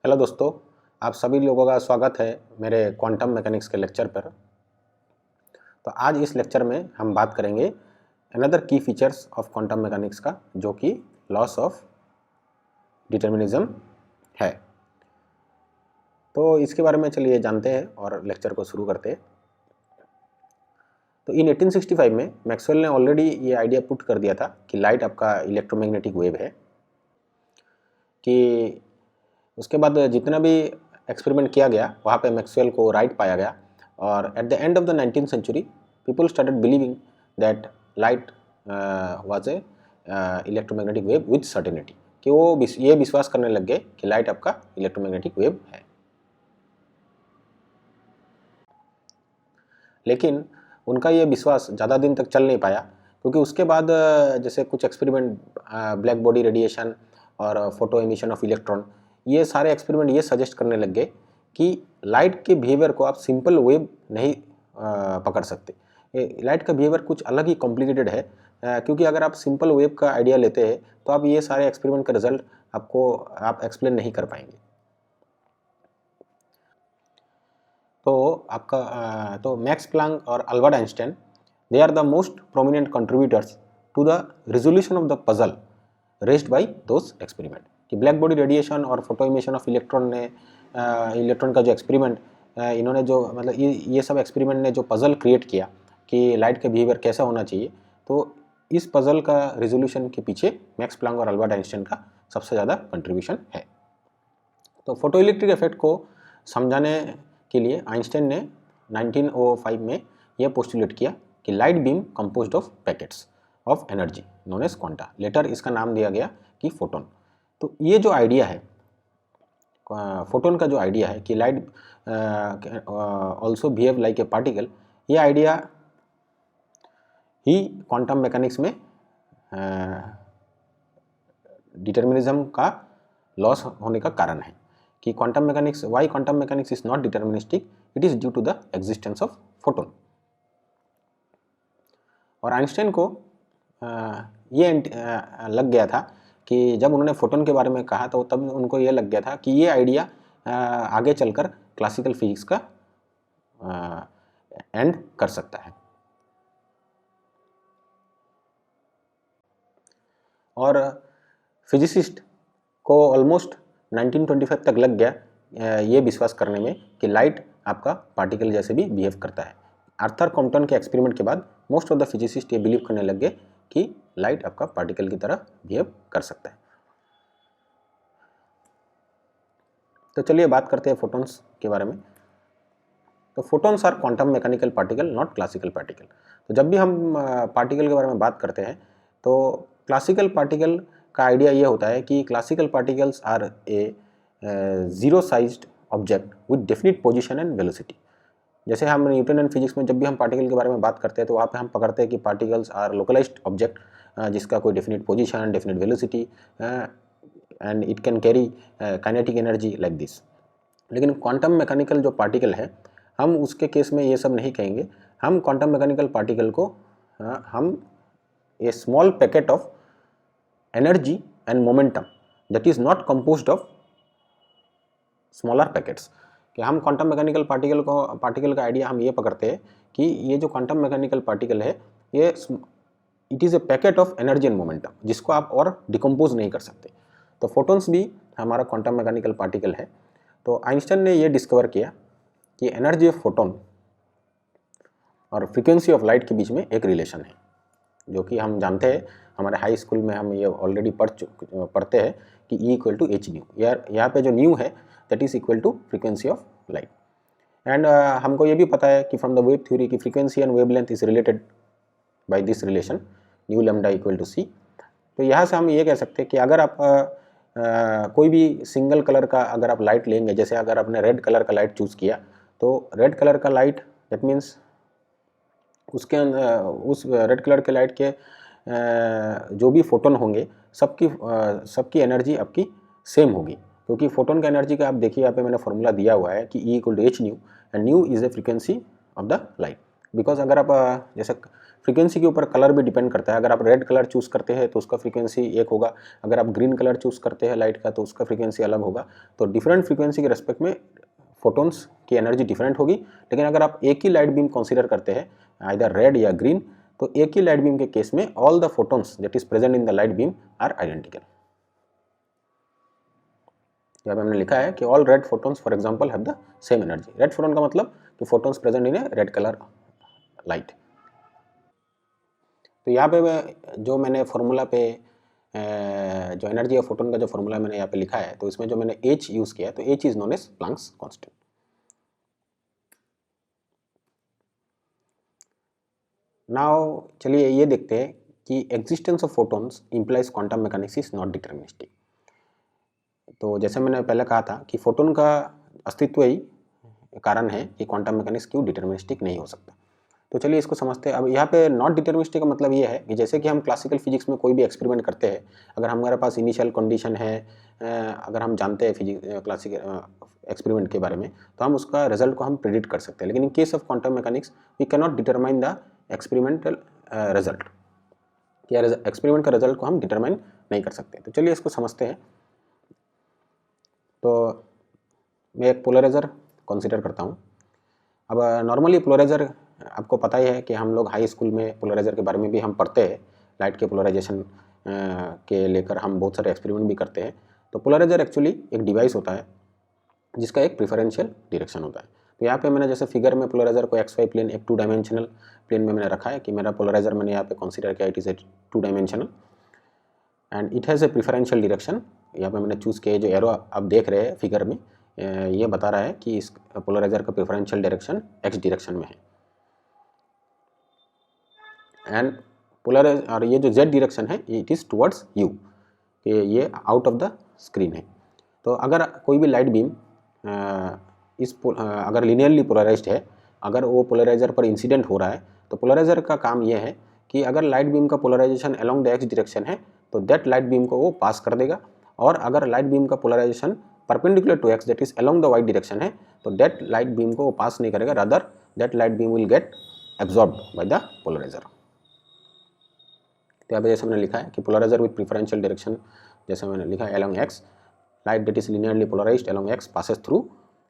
Hello दोस्तों, आप सभी लोगों का स्वागत है मेरे क्वांटम मैकेनिक्स के लेक्चर पर। तो आज इस लेक्चर में हम बात करेंगे अनदर की फीचर्स ऑफ क्वांटम मैकेनिक्स का, जो कि लॉस ऑफ डिटर्मिनिज्म है। तो इसके बारे में चलिए जानते हैं और लेक्चर को शुरू करते हैं। तो इन 1865 में मैक्सवेल ने ऑलरेडी ये आइडिया पुट कर दिया था कि लाइट आपका इलेक्ट्रोमैग्नेटिक वेव है। कि उसके बाद जितना भी एक्सपेरिमेंट किया गया वहाँ पे मैक्सवेल को राइट पाया गया, और at the end of the 19th century people started believing that light was a electromagnetic wave with certainty, कि वो ये विश्वास करने लग गए कि लाइट आपका इलेक्ट्रोमैग्नेटिक वेव है। लेकिन उनका ये विश्वास ज़्यादा दिन तक चल नहीं पाया, क्योंकि उसके बाद जैसे कुछ एक्सपेरिमेंट ब्लैक बॉडी रेडिएशन और फोटो एमिशन ऑफ इलेक्ट्रॉन, ये सारे एक्सपेरिमेंट ये सजेस्ट करने लग गए कि लाइट के बिहेवियर को आप सिंपल वेव नहीं पकड़ सकते। लाइट का बिहेवियर कुछ अलग ही कॉम्प्लिकेटेड है, क्योंकि अगर आप सिंपल वेव का आइडिया लेते हैं तो आप ये सारे एक्सपेरिमेंट का रिजल्ट आप एक्सप्लेन नहीं कर पाएंगे। तो मैक्स प्लैंक और Albert Einstein, they are the most prominent contributors to the resolution of the puzzle raised by those experiment. कि ब्लैक बॉडी रेडिएशन और फोटो इमिशन ऑफ इलेक्ट्रॉन का जो एक्सपेरिमेंट इन्होंने जो मतलब ये सब एक्सपेरिमेंट ने जो पजल क्रिएट किया कि लाइट का बिहेवियर कैसा होना चाहिए, तो इस पजल का रिजोल्यूशन के पीछे मैक्स प्लैंक और अल्बर्ट आइंस्टाइन का सबसे ज़्यादा कंट्रीब्यूशन है। तो फोटो इलेक्ट्रिक इफेक्ट को समझाने के लिए आइंस्टाइन ने 1905 में यह पोस्टुलेट किया कि light beam composed of packets of energy known as quanta. Later इसका नाम दिया गया कि फोटोन। तो ये जो आइडिया है फोटोन का, जो आइडिया है कि light also behave like a particle, ये आइडिया ही क्वांटम मैकेनिक्स में डिटर्मिनिज्म का लॉस होने का कारण है। कि quantum mechanics, why quantum mechanics is not deterministic, it is due to the existence of photon. और आइंस्टाइन को ये लग गया था कि जब उन्होंने फोटोन के बारे में कहा तो तब उनको ये लग गया था कि ये आइडिया आगे चलकर क्लासिकल फिजिक्स का एंड कर सकता है। और फिजिसिस्ट को ऑलमोस्ट 1925 तक लग गया ये विश्वास करने में कि लाइट आपका पार्टिकल जैसे भी बिहेव करता है। आर्थर कॉम्पटन के एक्सपेरिमेंट के बाद मोस्ट ऑफ द फिजिसिस्ट ये बिलीव करने लग गए कि लाइट आपका पार्टिकल की तरह बिहेव कर सकता है। तो चलिए बात करते हैं फोटॉन्स के बारे में। तो photons are quantum mechanical particle, not classical particle. तो जब भी हम पार्टिकल के बारे में बात करते हैं तो क्लासिकल पार्टिकल का आइडिया ये होता है कि classical particles are a zero sized object with definite position and velocity. जैसे हम न्यूटन एंड फिजिक्स में जब भी हम पार्टिकल के बारे में बात करते हैं तो वहाँ पे हम पकड़ते हैं कि पार्टिकल्स आर लोकलाइज्ड ऑब्जेक्ट जिसका कोई definite position, definite velocity and it can carry kinetic energy like this. लेकिन क्वांटम मैकेनिकल जो पार्टिकल है, हम उसके केस में ये सब नहीं कहेंगे। हम क्वांटम मैकेनिकल पार्टिकल को हम a small packet of energy and momentum that is not composed of smaller packets. कि हम क्वांटम मैकेनिकल पार्टिकल का आइडिया हम ये पकड़ते हैं कि ये जो क्वांटम मैकेनिकल पार्टिकल है, ये it is a packet of energy and momentum जिसको आप और डिकम्पोज नहीं कर सकते। तो फोटॉन्स भी हमारा क्वांटम मैकेनिकल पार्टिकल है। तो आइंस्टाइन ने ये डिस्कवर किया कि एनर्जी ऑफ फोटोन और फ्रीक्वेंसी ऑफ लाइट के बीच में एक रिलेशन है, जो कि हम जानते हैं, हमारे हाई स्कूल में हम ये ऑलरेडी पढ़ते हैं कि E equal to H nu. यहाँ पे जो न्यू है that is equal to frequency of light. And हमको ये भी पता है कि फ्रॉम द वेव थ्योरी की frequency and wavelength is related by this relation nu lambda equal to C. तो यहाँ से हम ये कह सकते हैं कि अगर आप कोई भी सिंगल कलर का अगर आप लाइट लेंगे, जैसे अगर आपने रेड कलर का लाइट चूज़ किया, तो रेड कलर का लाइट दैट मीन्स उसके उस रेड कलर के लाइट के जो भी फोटोन होंगे सबकी एनर्जी आपकी सेम होगी, क्योंकि फोटोन का एनर्जी का आप देखिए यहाँ पे मैंने फॉर्मूला दिया हुआ है कि E equal to H nu, and nu is the frequency of the light. Because अगर आप जैसे फ्रीक्वेंसी के ऊपर कलर भी डिपेंड करता है, अगर आप रेड कलर चूज़ करते हैं तो उसका फ्रीक्वेंसी एक होगा, अगर आप ग्रीन कलर चूज़ करते हैं लाइट का तो उसका फ्रीक्वेंसी अलग होगा। तो डिफरेंट फ्रीक्वेंसी के रेस्पेक्ट में फोटोन्स की एनर्जी डिफरेंट होगी। लेकिन अगर आप एक ही लाइट बीम कंसीडर करते हैं आइदर रेड या ग्रीन, तो एक ही लाइट बीम के केस में all the photons that is present in the light beam are identical. यहाँ पे हमने लिखा है कि all red photons for example have the same energy. Red photon का मतलब कि photons present in a red colour light. तो यहाँ पे जो मैंने फॉर्मूला पे जो एनर्जी ऑफ फोटोन का जो फॉर्मूला मैंने यहाँ पे लिखा है, तो इसमें जो मैंने एच यूज़ किया है, तो H is known as Planck's constant. Now चलिए ये देखते हैं कि existence of photons implies quantum mechanics is not deterministic. तो जैसे मैंने पहले कहा था कि फोटोन का अस्तित्व ही कारण है कि क्वांटम मैकेनिक्स क्यों डिटर्मिनिस्टिक नहीं हो सकता। तो चलिए इसको समझते हैं। अब यहाँ पे नॉट डिटर्मिनिस्टिक का मतलब ये है कि जैसे कि हम क्लासिकल फिजिक्स में कोई भी एक्सपेरिमेंट करते हैं, अगर हमारे पास इनिशियल कंडीशन है, अगर हम जानते हैं फिजिक्स क्लासिकल एक्सपेरिमेंट के बारे में, तो हम उसका रिजल्ट को हम प्रिडिक्ट कर सकते हैं। लेकिन in case of quantum mechanics we can not determine the experimental result, या एक्सपेरिमेंट का रिजल्ट को हम डिटरमाइन नहीं कर सकते। तो चलिए इसको समझते हैं। तो मैं एक पोलराइजर कंसिडर करता हूँ। अब नॉर्मली पोलराइजर आपको पता ही है कि हम लोग हाई स्कूल में पोलराइजर के बारे में भी हम पढ़ते हैं, लाइट के पोलराइजेशन के लेकर हम बहुत सारे एक्सपेरिमेंट भी करते हैं। तो पोलराइजर एक्चुअली एक डिवाइस होता है जिसका एक प्रिफरेंशियल डायरेक्शन होता है। तो यहाँ पे मैंने जैसे फिगर में पोलराइजर को एक्स वाई प्लेन, एक 2 डायमेंशनल प्लेन में मैंने रखा है कि मेरा पोलराइजर मैंने यहाँ पे कंसीडर किया it is a 2 dimensional and it has a preferential direction. यहाँ पे मैंने चूज़ किया जो एरो आप देख रहे हैं फिगर में, ये बता रहा है कि इस पोलराइजर का प्रिफरेंशियल डायरेक्शन एक्स डायरेक्शन में है। एंड पोलराइज और ये जो जेड डायरेक्शन है इट इज़ टुवर्ड्स यू, कि ये आउट ऑफ द स्क्रीन है। तो अगर कोई भी लाइट बीम अगर लिनियरली पोलराइज्ड है, अगर वो पोलराइजर पर इंसिडेंट हो रहा है, तो पोलराइजर का काम ये है कि अगर लाइट बीम का polarisation along the X direction है तो दैट लाइट बीम को वो पास कर देगा, और अगर लाइट बीम का polarisation perpendicular to X that is along the Y direction है तो दैट लाइट बीम को वो पास नहीं करेगा, rather that light beam will get absorbed by the polariser. तो यहाँ पे जैसे मैंने लिखा है कि पोलराइजर विथ प्रिफरेंशियल डायरेक्शन, जैसे मैंने लिखा है along x, light that is linearly polarized along x passes through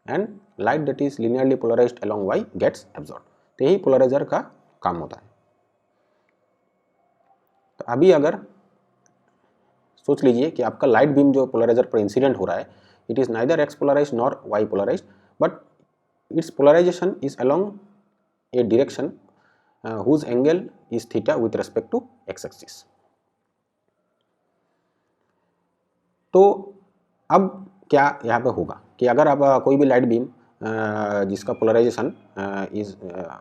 and light that is linearly polarized along y gets absorbed। तो यही पोलराइजर का काम होता है। तो अभी अगर सोच लीजिए कि आपका लाइट बीम जो पोलराइजर पर इंसिडेंट हो रहा है, it is neither X polarised nor Y polarised, but it's polarisation is along a direction whose angle is theta with respect to x axis। तो अब क्या यहाँ पे होगा कि अगर आप कोई भी लाइट बीम जिसका पोलराइजेशन इज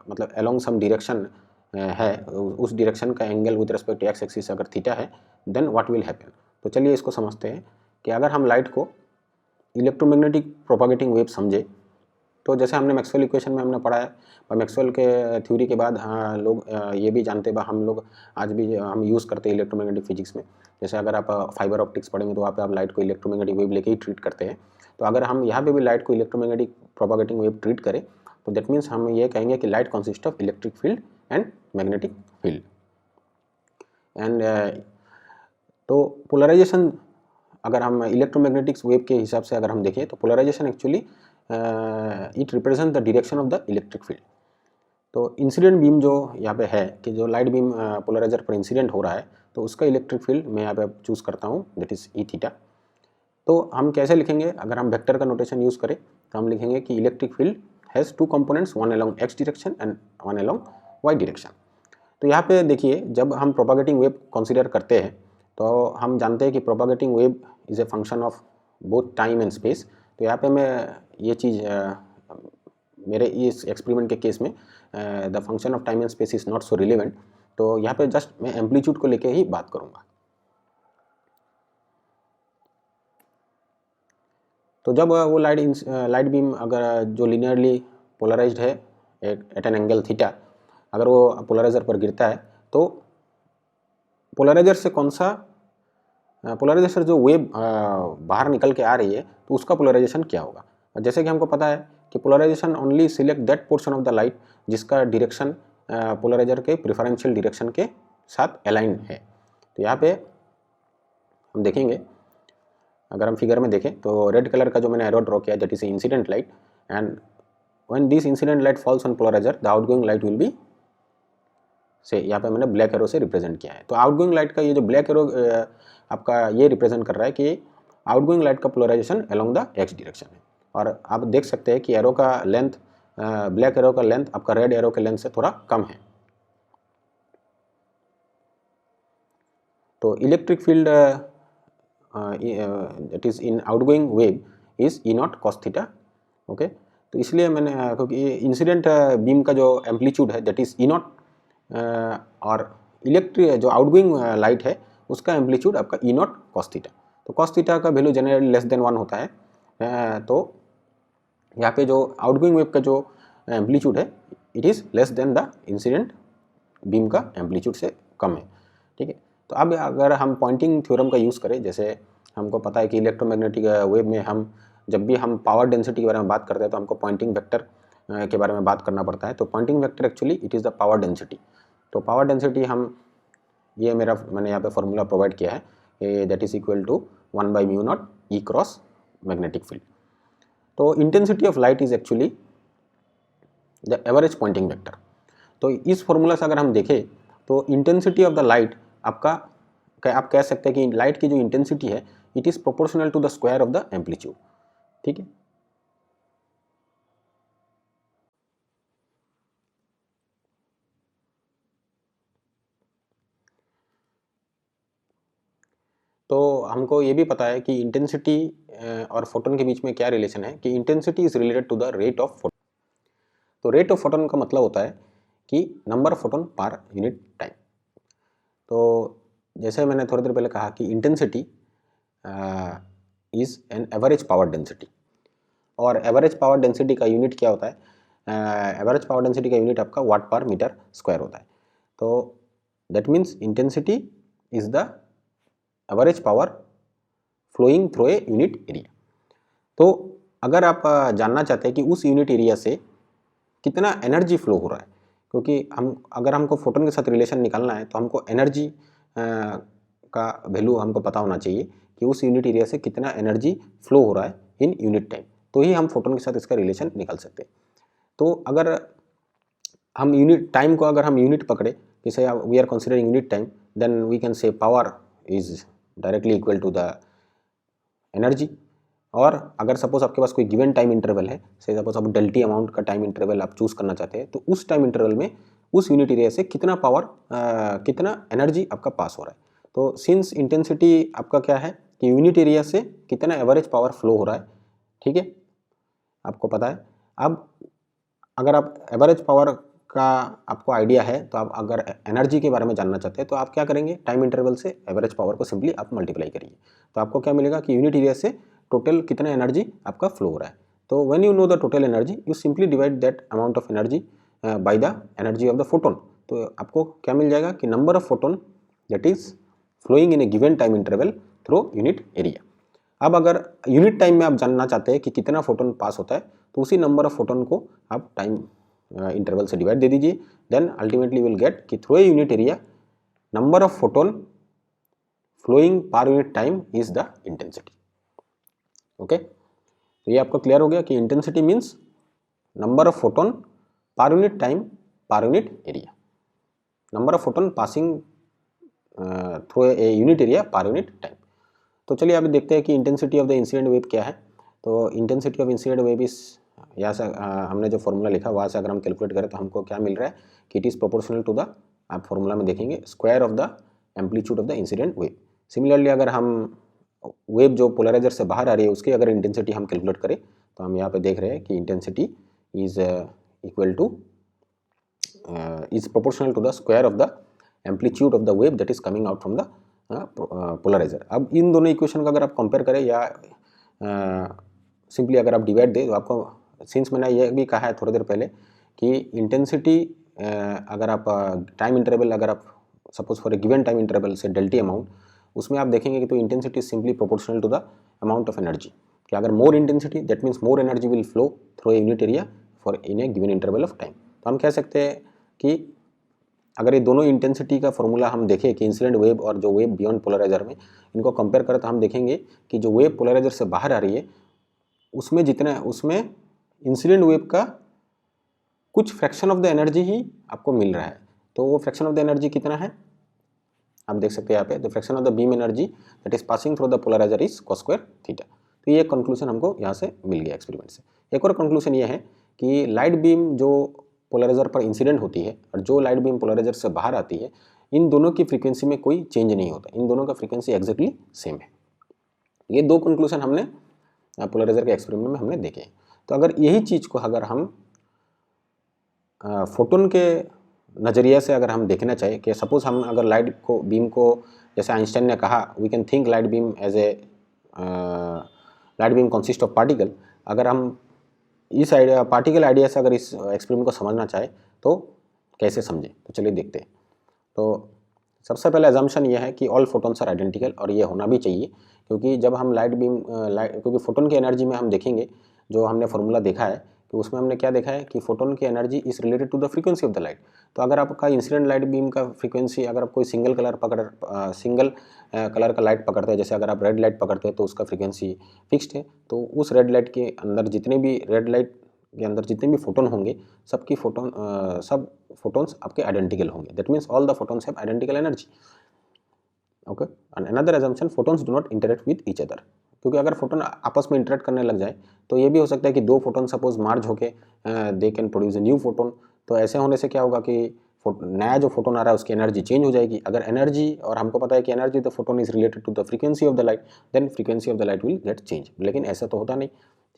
मतलब अलोंग सम डायरेक्शन है, उस डायरेक्शन का angle with respect to X axis अगर थीटा है, देन व्हाट विल हैपन। तो चलिए इसको समझते हैं कि अगर हम लाइट को इलेक्ट्रोमैग्नेटिक प्रोपागेटिंग वेव समझे, तो जैसे हमने मैक्सवेल इक्वेशन में हमने पढ़ा है, और मैक्सवेल के थ्योरी के बाद लोग ये भी जानते हैं, हम लोग आज भी हम यूज़ करते हैं इलेक्ट्रोमैग्नेटिक फिजिक्स में। जैसे अगर आप फाइबर ऑप्टिक्स पढ़ेंगे तो वहाँ पे आप लाइट को इलेक्ट्रोमैग्नेटिक वेव लेके ही ट्रीट करते हैं। तो अगर हम यहाँ पे भी लाइट को इलेक्ट्रोमैग्नेटिक प्रोपागेटिंग वेव ट्रीट करें तो दैट मीन्स हम ये कहेंगे कि light consist of electric field and magnetic field. And तो पोलराइजेशन अगर हम इलेक्ट्रोमैग्नेटिक्स वेव के हिसाब से अगर हम देखें तो polarisation actually it represent the direction of the electric field. तो इंसिडेंट बीम जो यहाँ पे है कि जो लाइट बीम पोलराइजर पर इंसिडेंट हो रहा है, तो उसका इलेक्ट्रिक फील्ड मैं यहाँ पे चूज़ करता हूँ दैट इज़ ई थीटा। तो हम कैसे लिखेंगे, अगर हम वेक्टर का नोटेशन यूज़ करें तो हम लिखेंगे कि electric field has 2 components, one along X direction and one along Y direction. तो यहाँ पे देखिए जब हम प्रोपागेटिंग वेव कंसिडर करते हैं तो हम जानते हैं कि propagating wave is a function of both time and space. तो यहाँ पे मैं ये चीज़ मेरे इस एक्सपेरिमेंट के केस में the function of time and space is not so relevant. तो यहाँ पे जस्ट मैं एम्पलीट्यूड को लेके ही बात करूँगा। तो जब वो लाइट बीम अगर जो लिनियरली पोलराइज्ड है एट एन एंगल थीटा, अगर वो पोलराइजर पर गिरता है तो पोलराइजर से कौन सा पोलराइजेशन जो वेव बाहर निकल के आ रही है तो उसका पोलराइजेशन क्या होगा। जैसे कि हमको पता है कि polarisation only select that portion of the light जिसका डायरेक्शन पोलराइजर के प्रिफरेंशियल डायरेक्शन के साथ अलाइन है। तो यहाँ पे हम देखेंगे, अगर हम फिगर में देखें तो रेड कलर का जो मैंने एरो ड्रॉ किया that is incident light, and when this incident light falls on polariser the outgoing light will be say, यहाँ पे मैंने ब्लैक एरो से रिप्रेजेंट किया है। तो आउटगोइंग लाइट का ये जो ब्लैक एरो आपका ये रिप्रेजेंट कर रहा है कि आउटगोइंग लाइट का polarisation along the X direction है। और आप देख सकते हैं कि एरो का लेंथ, ब्लैक एरो का लेंथ आपका रेड एरो के लेंथ से थोड़ा कम है। तो electric field it is in outgoing wave is E naught cos theta. Okay, तो इसलिए मैंने क्योंकि इंसिडेंट बीम का जो एम्पलीट्यूड है दैट इज ई नॉट, और इलेक्ट्रिक जो आउटगोइंग लाइट है उसका एम्पलीट्यूड आपका ई नॉट कॉस थीटा। तो कॉस थीटा का वैल्यू जनरली लेस देन 1 होता है। तो यहाँ पे जो आउटगोइंग वेव का जो एम्पलीट्यूड है it is less than the incident beam का एम्पलीट्यूड से कम है। ठीक है, तो अब अगर हम पॉइंटिंग थ्योरम का यूज़ करें, जैसे हमको पता है कि इलेक्ट्रोमैग्नेटिक वेव में हम जब भी हम पावर डेंसिटी के बारे में बात करते हैं तो हमको पॉइंटिंग वेक्टर के बारे में बात करना पड़ता है। तो Poynting vector actually it is the power density. तो पावर डेंसिटी हम ये मैंने यहाँ पे फॉर्मूला प्रोवाइड किया है, that is equal to 1/μ0 E cross magnetic field. तो intensity of light is actually the average Poynting vector. तो इस फॉर्मूला से अगर हम देखें तो इंटेंसिटी ऑफ द लाइट आपका, आप कह सकते हैं कि लाइट की जो इंटेंसिटी है it is proportional to the square of the amplitude. ठीक है, तो हमको ये भी पता है कि इंटेंसिटी और फोटोन के बीच में क्या रिलेशन है, कि intensity is related to the rate of photon. तो रेट ऑफ फोटोन का मतलब होता है कि number of photon per unit time. तो जैसे मैंने थोड़ी देर पहले कहा कि intensity is an average power density, और एवरेज पावर डेंसिटी का यूनिट क्या होता है, एवरेज पावर डेंसिटी का यूनिट आपका वाट पर मीटर स्क्वायर होता है। तो that means intensity is the average power flowing through a unit area. तो अगर आप जानना चाहते हैं कि उस यूनिट एरिया से कितना एनर्जी फ्लो हो रहा है, क्योंकि अगर हमको फोटोन के साथ रिलेशन निकालना है तो हमको एनर्जी का वैल्यू हमको पता होना चाहिए कि उस यूनिट एरिया से कितना एनर्जी फ्लो हो रहा है इन यूनिट टाइम, तो ही हम फोटोन के साथ इसका रिलेशन निकाल सकते हैं। तो अगर हम यूनिट टाइम को अगर हम यूनिट पकड़े, जैसे we are considering unit time, then we can say power is directly equal to the energy. और अगर सपोज आपके पास कोई गिवन टाइम इंटरवल है, से सपोज आप डेल्टी अमाउंट का टाइम इंटरवल आप चूज करना चाहते हैं, तो उस टाइम इंटरवल में उस यूनिट एरिया से कितना पावर कितना एनर्जी आपका पास हो रहा है। तो सिंस इंटेंसिटी आपका क्या है कि यूनिट एरिया से कितना एवरेज पावर फ्लो हो रहा है, ठीक है, आपको पता है। अब अगर आप एवरेज पावर का आपको आइडिया है, तो आप अगर एनर्जी के बारे में जानना चाहते हैं तो आप क्या करेंगे, टाइम इंटरवल से एवरेज पावर को सिंपली आप मल्टीप्लाई करिए, तो आपको क्या मिलेगा कि यूनिट एरिया से टोटल कितना एनर्जी आपका फ्लो हो रहा है। तो when you know the total energy you simply divide that amount of energy by the energy of the photon. तो आपको क्या मिल जाएगा कि number of photon that is flowing in a given time interval through unit area. अब अगर unit time में आप जानना चाहते हैं कि कितना फोटोन पास होता है, तो उसी नंबर ऑफ फोटोन को आप टाइम इंटरवल से डिवाइड दे दीजिए, देन अल्टीमेटली विल गेट कि through a unit area number of photon flowing per unit time is the intensity. Okay, तो ये आपको क्लियर हो गया कि intensity means number of photon per unit time per unit area, number of photon passing through a unit area per unit time. तो चलिए अभी देखते हैं कि intensity of the incident wave क्या है। तो इंटेंसिटी ऑफ इंसिडेंट वेव इस यहाँ से हमने जो फॉर्मूला लिखा वहाँ से अगर हम कैलकुलेट करें तो हमको क्या मिल रहा है कि it is proportional to the, आप फॉर्मूला में देखेंगे, square of the amplitude of the incident wave. Similarly अगर हम वेव जो पोलराइजर से बाहर आ रही है उसकी अगर इंटेंसिटी हम कैलकुलेट करें तो हम यहाँ पे देख रहे हैं कि intensity is equal to is proportional to the square of the amplitude of the wave that is coming out from the polariser. अब इन दोनों इक्वेशन का अगर आप कंपेयर करें या सिंपली अगर आप डिवाइड दें तो आपको, सिंस मैंने ये भी कहा है थोड़ी देर पहले कि इंटेंसिटी अगर आप टाइम इंटरवल अगर आप suppose for a given time interval से डेल्टी अमाउंट, उसमें आप देखेंगे कि तो intensity simply proportional to the amount of energy, कि अगर more intensity that means more energy will flow through a unit area for in a given interval of time. तो हम कह सकते हैं कि अगर ये दोनों इंटेंसिटी का फॉर्मूला हम देखें कि इंसिडेंट वेव और जो वेव बियॉन्ड पोलराइजर में, इनको कंपेयर करें तो हम देखेंगे कि जो वेव पोलराइजर से बाहर आ रही है उसमें इंसिडेंट वेव का कुछ फ्रैक्शन ऑफ द एनर्जी ही आपको मिल रहा है। तो वो फ्रैक्शन ऑफ द एनर्जी कितना है आप देख सकते हैं यहाँ पे, the fraction of the beam energy that is passing through the polariser is cos square theta. तो ये कंक्लूजन हमको यहाँ से मिल गया एक्सपेरिमेंट से। एक और कंक्लूजन ये है कि लाइट बीम जो पोलराइजर पर इंसिडेंट होती है और जो लाइट बीम पोलराइजर से बाहर आती है, इन दोनों की फ्रीक्वेंसी में कोई चेंज नहीं होता, इन दोनों का फ्रीक्वेंसी एग्जैक्टली सेम है। ये दो कंक्लूजन हमने पोलराइजर के एक्सपेरिमेंट में हमने देखे। तो अगर यही चीज़ को अगर हम फोटोन के नज़रिए से अगर हम देखना चाहें कि सपोज हम अगर लाइट को बीम को, जैसे आइंस्टाइन ने कहा we can think light beam as a light beam consist of particle, अगर हम इस आइडिया पार्टिकल आइडिया से अगर इस एक्सपेरिमेंट को समझना चाहे तो कैसे समझें, तो चलिए देखते हैं। तो सबसे पहले अजम्पशन यह है कि ऑल फोटोन्स आर आइडेंटिकल, और ये होना भी चाहिए क्योंकि जब हम क्योंकि फोटोन की एनर्जी में हम देखेंगे जो हमने फार्मूला देखा है कि उसमें हमने क्या देखा है कि फोटोन की energy is related to the frequency of the light. तो अगर आपका इंसिडेंट लाइट बीम का फ्रीक्वेंसी, अगर आप कोई सिंगल कलर का लाइट पकड़ते हैं, जैसे अगर आप रेड लाइट पकड़ते हैं तो उसका फ्रीक्वेंसी फिक्स्ड है, तो उस रेड लाइट के अंदर जितने भी फोटोन होंगे सब फोटोन्स आपके आइडेंटिकल होंगे। That means all the photons have identical energy. Okay, and another assumption, photons do not interact with each other, क्योंकि अगर फोटोन आपस में इंटरेक्ट करने लग जाए तो ये भी हो सकता है कि दो फोटोन सपोज मार्ज होके they can produce a new photon. तो ऐसे होने से क्या होगा कि नया जो फोटोन आ रहा है उसकी एनर्जी चेंज हो जाएगी। अगर एनर्जी, और हमको पता है कि energy the photon is related to the frequency of the light, then frequency of the light will get change, लेकिन ऐसा तो होता नहीं।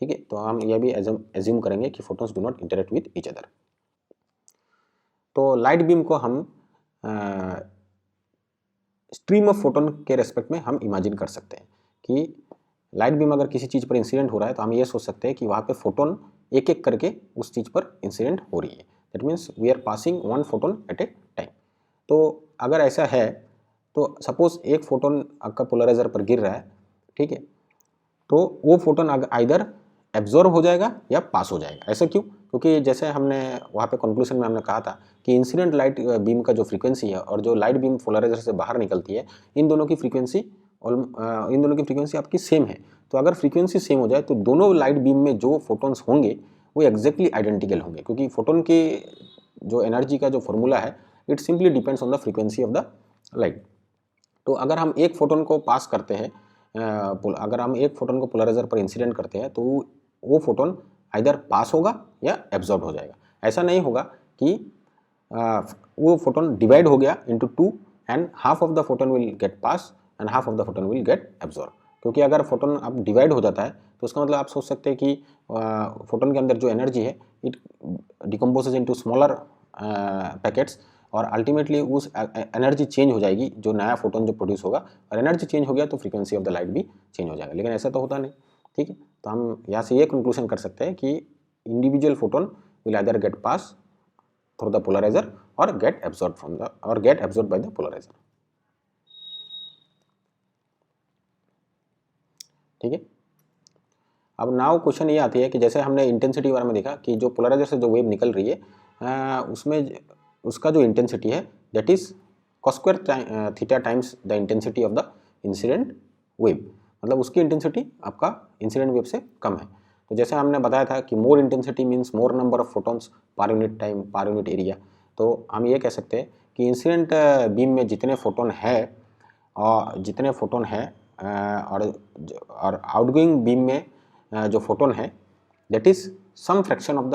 ठीक है, तो हम यह भी एज्यूम करेंगे कि photons do not interact with each other. तो लाइट बीम को हम स्ट्रीम ऑफ फोटोन के रेस्पेक्ट में हम इमेजिन कर सकते हैं कि लाइट बीम अगर किसी चीज़ पर इंसिडेंट हो रहा है तो हम ये सोच सकते हैं कि वहाँ पे फोटोन एक एक करके उस चीज़ पर इंसिडेंट हो रही है। That means we are passing one photon at a time. तो अगर ऐसा है तो सपोज एक फोटोन आपका पोलराइजर पर गिर रहा है, ठीक है, तो वो फोटोन आइदर एब्जॉर्ब हो जाएगा या पास हो जाएगा। ऐसा क्यों? क्योंकि जैसे हमने वहाँ पे कंक्लूजन में हमने कहा था कि इंसिडेंट लाइट बीम का जो फ्रीक्वेंसी है और जो लाइट बीम पोलराइजर से बाहर निकलती है, इन दोनों की फ्रीक्वेंसी आपकी सेम है। तो अगर फ्रीक्वेंसी सेम हो जाए तो दोनों लाइट बीम में जो फोटोन्स होंगे वो एग्जैक्टली आइडेंटिकल होंगे, क्योंकि फोटोन की जो एनर्जी का जो फॉर्मूला है it simply depends on the frequency of the light. तो अगर हम एक फोटोन को पास करते हैं, अगर हम एक फोटोन को पोलराइजर पर इंसिडेंट करते हैं तो वो फोटोन आइदर पास होगा या एब्जॉर्ब हो जाएगा। ऐसा नहीं होगा कि वो फोटोन डिवाइड हो गया into two and half of the photon will get pass and half of the photon will get absorb. क्योंकि अगर फोटोन अब डिवाइड हो जाता है तो उसका मतलब आप सोच सकते हैं कि फोटोन के अंदर जो एनर्जी है it decomposes into smaller packets, और अल्टीमेटली उस एनर्जी चेंज हो जाएगी जो नया फोटोन जो प्रोड्यूस होगा, और एनर्जी चेंज हो गया तो फ्रीक्वेंसी ऑफ द लाइट भी चेंज हो जाएगा। लेकिन ऐसा तो होता नहीं। ठीक है, तो हम यहाँ से ये कंक्लूजन कर सकते हैं कि individual photon will either get pass through the polariser और get absorb by the polariser. ठीक है, अब नाउ क्वेश्चन ये आती है कि जैसे हमने इंटेंसिटी के बारे में देखा कि जो पोलराइजर से जो वेव निकल रही है उसमें उसका जो इंटेंसिटी है that is cos square theta times the intensity of the incident wave, मतलब उसकी इंटेंसिटी आपका इंसिडेंट वेव से कम है। तो जैसे हमने बताया था कि more intensity means more number of photons per unit time per unit area. तो हम ये कह सकते हैं कि इंसिडेंट बीम में जितने फोटोन है और आउटगोइंग बीम में जो फोटोन है that is some fraction of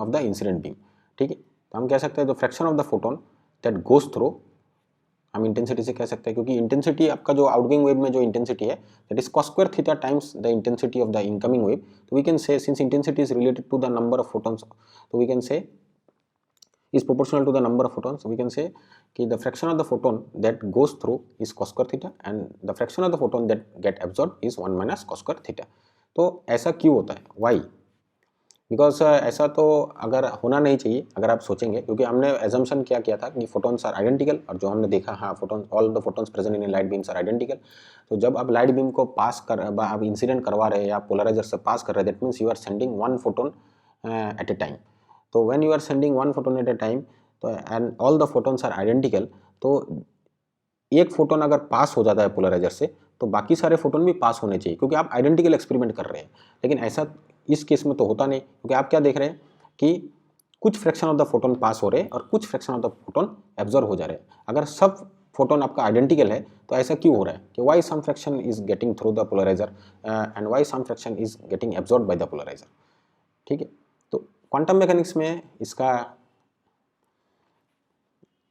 the incident beam. ठीक है, तो हम कह सकते हैं the fraction of the photon that goes through, हम इंटेंसिटी से कह सकते हैं क्योंकि इंटेंसिटी आपका जो आउटगोइंग वेव में जो इंटेंसिटी है that is cos square theta times the intensity of the incoming wave. तो we can say since intensity is related to the number of photons, तो we can say is proportional to the number of photons. We can say कि the fraction of the photon that goes through is cos square theta and the fraction of the photon that get absorbed is 1 minus cos square theta। तो ऐसा क्यों होता है? Why? Because ऐसा तो अगर होना नहीं चाहिए अगर आप सोचेंगे, क्योंकि हमने एजम्पशन क्या किया था कि फोटोन्स आर आइडेंटिकल, और जो हमने देखा हाँ photon all the photons present in light beams are identical. तो जब आप लाइट बीम को पास कर आप इंसिडेंट करवा रहे हैं या पोलराइजर से पास कर रहे हैं, that means you are sending one photon at a time. तो when you are sending one photon at a time तो and all the photons are identical, तो एक फोटोन अगर पास हो जाता है पोलराइजर से तो बाकी सारे फोटोन भी पास होने चाहिए, क्योंकि आप आइडेंटिकल एक्सपेरिमेंट कर रहे हैं। लेकिन ऐसा इस केस में तो होता नहीं, क्योंकि आप क्या देख रहे हैं कि कुछ फ्रैक्शन ऑफ द फोटोन पास हो रहे हैं और कुछ fraction of the photon absorb हो जा रहे हैं। अगर सब फोटोन आपका आइडेंटिकल है तो ऐसा क्यों हो रहा है कि why some fraction is getting through the polariser and why some fraction is getting absorb by the polariser. ठीक है, तो क्वांटम मैकेनिक्स में इसका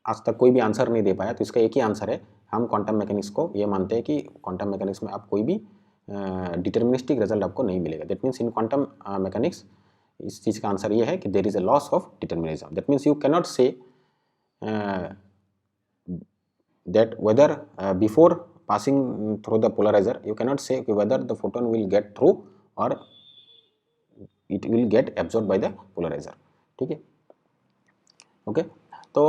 आज तक कोई भी आंसर नहीं दे पाया, तो इसका एक ही आंसर है, हम क्वांटम मैकेनिक्स को ये मानते हैं कि क्वांटम मैकेनिक्स में आप कोई भी डिटर्मिनिस्टिक रिजल्ट आपको नहीं मिलेगा। That means in quantum mechanics इस चीज़ का आंसर ये है कि there is a loss of determinism. That means you cannot say that whether before passing through the polarizer you cannot say whether the photon will get through or it will get absorbed by the polarizer। ठीक है, okay. तो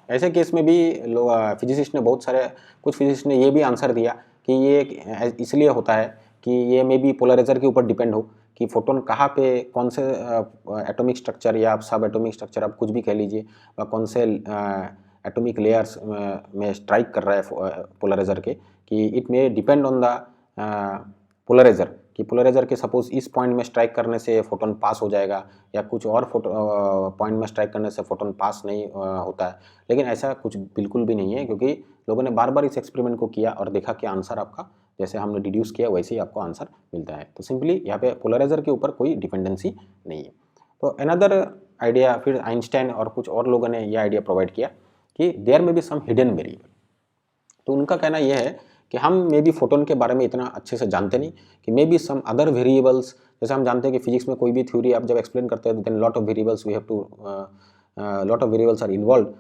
ऐसे case में भी physicist ने बहुत सारे, कुछ फिजिसिस्ट ने ये भी आंसर दिया कि ये इसलिए होता है कि ये मे बी पोलराइजर के ऊपर डिपेंड हो कि फोटोन कहाँ पे कौन से एटॉमिक स्ट्रक्चर या आप सब एटॉमिक स्ट्रक्चर आप कुछ भी कह लीजिए, कौन से एटॉमिक लेयर्स में स्ट्राइक कर रहा है पोलराइजर के, कि it may depend on the polariser, कि पोलराइजर के सपोज इस पॉइंट में स्ट्राइक करने से फोटोन पास हो जाएगा या कुछ और पॉइंट में स्ट्राइक करने से फोटोन पास नहीं होता है। लेकिन ऐसा कुछ बिल्कुल भी नहीं है, क्योंकि लोगों ने बार बार इस एक्सपेरिमेंट को किया और देखा कि आंसर आपका जैसे हमने डिड्यूस किया वैसे ही आपको आंसर मिलता है। तो सिंपली यहाँ पे पोलराइजर के ऊपर कोई डिपेंडेंसी नहीं है। तो अनदर आइडिया, फिर आइंस्टाइन और कुछ और लोगों ने यह आइडिया प्रोवाइड किया कि देयर में बी सम हिडन वेरिएबल। तो उनका कहना यह है कि हम मे बी फोटोन के बारे में इतना अच्छे से जानते नहीं, कि may be some other variables, जैसे हम जानते हैं कि फिजिक्स में कोई भी थ्योरी आप जब एक्सप्लेन करते हैं then lot of variables we have to lot of variables are involve,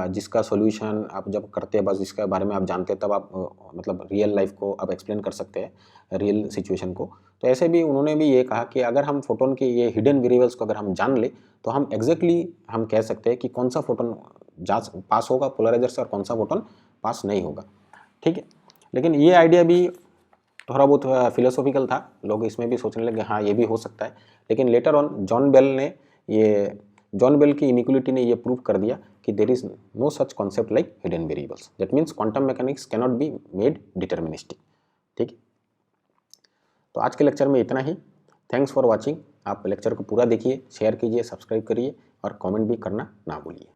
जिसका सॉल्यूशन आप जब करते हैं बस जिसके बारे में आप जानते हैं तब आप मतलब रियल लाइफ को आप एक्सप्लेन कर सकते हैं, रियल सिचुएशन को। तो ऐसे भी उन्होंने भी ये कहा कि अगर हम फोटोन के ये हिडन वेरिएबल्स को अगर हम जान ले तो हम एग्जैक्टली हम कह सकते हैं कि कौन सा फोटोन पास होगा पोलराइजर से और कौन सा फोटोन पास नहीं होगा। ठीक है, लेकिन ये आइडिया भी थोड़ा बहुत फिलोसॉफिकल था, लोग इसमें भी सोचने लगे हाँ ये भी हो सकता है। लेकिन लेटर ऑन जॉन बेल की इनिक्वालिटी ने ये प्रूव कर दिया कि there is no such concept like hidden variables. That means quantum mechanics cannot be made deterministic. ठीक है, तो आज के लेक्चर में इतना ही। Thanks for watching. आप लेक्चर को पूरा देखिए, शेयर कीजिए, सब्सक्राइब करिए और कमेंट भी करना ना भूलिए।